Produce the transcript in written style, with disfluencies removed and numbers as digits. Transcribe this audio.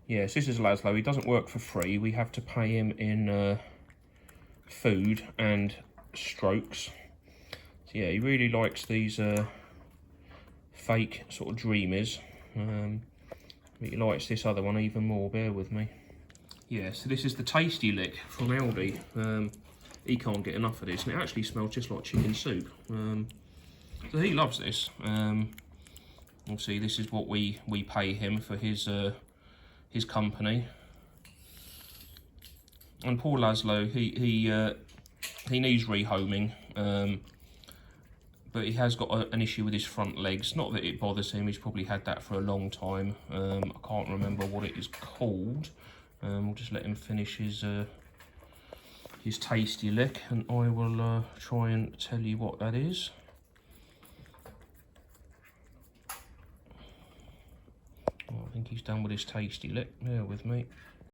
Yes, this is Laszlo. He doesn't work for free. We have to pay him in food and strokes. So yeah, he really likes these fake sort of dreamers. But he likes this other one even more. Bear with me. Yeah, so this is the Tasty Lick from Aldi. He can't get enough of this, and it actually smells just like chicken soup. So he loves this. Obviously, this is what we pay him for his company. And poor Laszlo, he needs rehoming, but he has got an issue with his front legs. Not that it bothers him; he's probably had that for a long time. I can't remember what it is called. We'll just let him finish his Tasty Lick, and I will try and tell you what that is. Oh, I think he's done with his Tasty Lick. Bear with me.